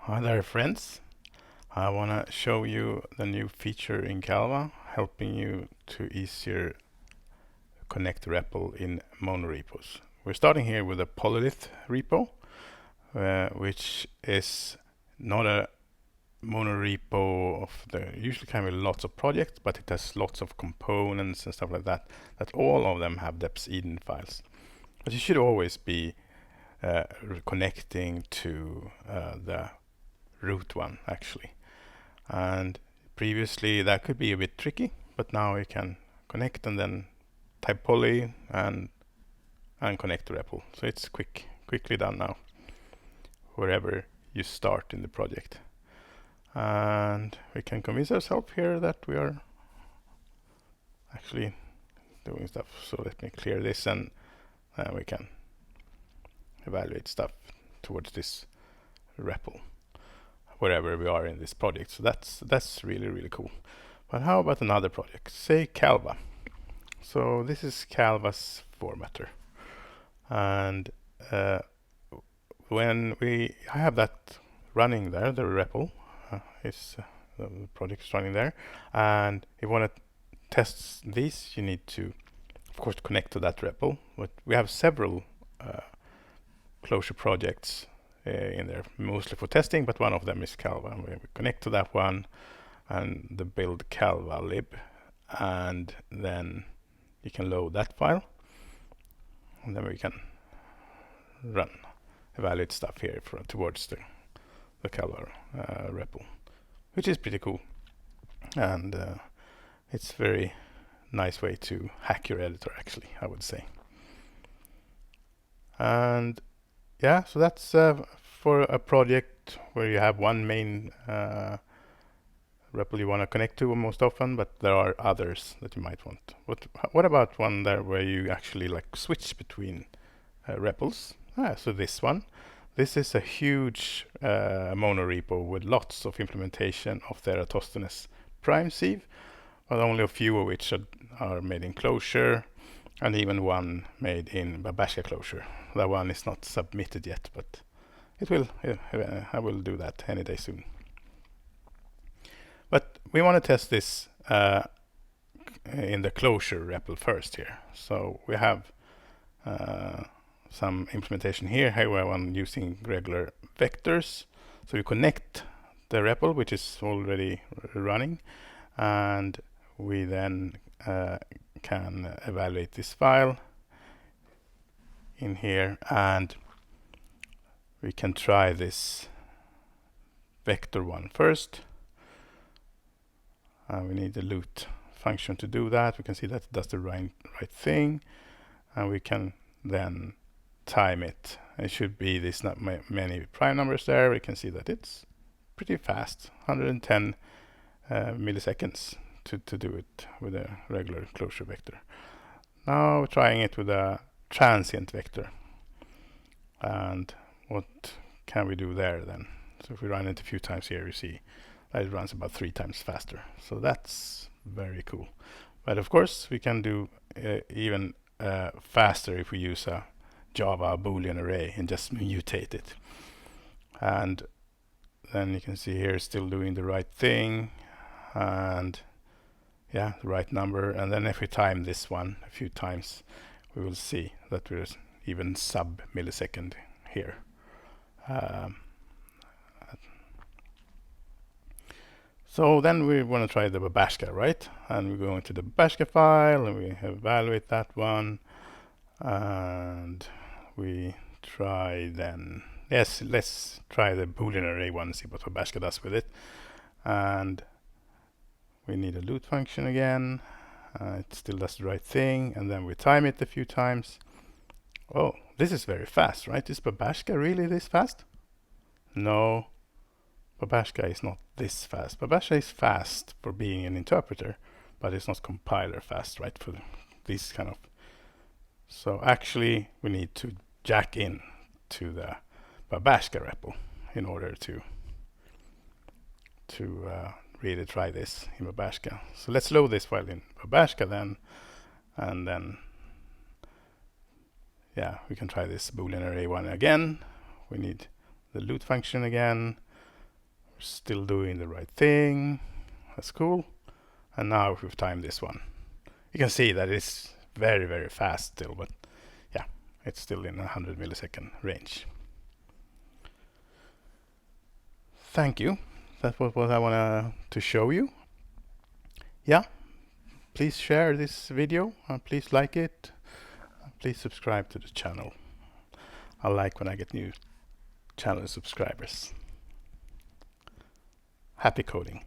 Hi there, friends. I want to show you the new feature in Calva, helping you to easier connect REPL in monorepos. We're starting here with a Polylith repo, which is not a monorepo of the usually kind of lots of projects, but it has lots of components and stuff like that, that all of them have deps.eden files. But you should always be connecting to the root one, actually. And previously that could be a bit tricky, but now we can connect and then type poly and connect to REPL. So it's quickly done now, wherever you start in the project. And we can convince ourselves here that we are actually doing stuff. So let me clear this, and we can evaluate stuff towards this REPL wherever we are in this project. So that's really cool. But how about another project? Say Calva. So this is Calva's formatter, and when I have that running there, the REPL is the project is running there, and if you want to test these, you need to, of course, connect to that REPL. But we have several Clojure projects in there, mostly for testing, but one of them is Calva. And we connect to that one and the build Calva lib, and then you can load that file, and then we can evaluate stuff here towards the Calva REPL, which is pretty cool, and it's very nice way to hack your editor, actually, I would say. And yeah, so that's for a project where you have one main REPL you want to connect to most often, but there are others that you might want. What about one there where you actually like switch between REPLs? So this one. This is a huge monorepo with lots of implementation of the Eratosthenes prime sieve, but only a few of which are made in Clojure, and even one made in Babashka Clojure. That one is not submitted yet, but it will. I will do that any day soon. But we want to test this in the Clojure REPL first here. So we have some implementation here. Here I'm using regular vectors. So you connect the REPL, which is already running, and we then can evaluate this file in here, and we can try this vector one first. We need the loot function to do that. We can see that it does the right thing, and we can then time it. It should be this not many prime numbers there. We can see that it's pretty fast, 110 milliseconds to do it with a regular Clojure vector. Now we're trying it with a transient vector, and what can we do there then? So if we run it a few times here, you see that it runs about 3 times faster. So that's very cool. But of course we can do even faster if we use a Java Boolean array and just mutate it. And then you can see here it's still doing the right thing, and yeah, the right number. And then if we time this one a few times, we will see that there's even sub millisecond here. So then we want to try the Babashka, right? And we go into the Babashka file and we evaluate that one, and we try then, yes, let's try the Boolean array one and see what Babashka does with it. And we need a loot function again. It still does the right thing, and then we time it a few times. Oh, this is very fast, right? Is Babashka really this fast? No, Babashka is not this fast. Babashka is fast for being an interpreter, but it's not compiler fast, right? For these kind of. So actually, we need to jack in to the Babashka REPL in order to really try this in Babashka. So let's load this file in Babashka then, and then yeah, we can try this Boolean array one again. We need the loot function again, still doing the right thing. That's cool. And now if we've timed this one, you can see that it's very, very fast still, but yeah, it's still in 100 millisecond range. Thank you. That's what I wanted to show you. Yeah, please share this video and please like it. Please subscribe to the channel. I like when I get new channel subscribers. Happy coding.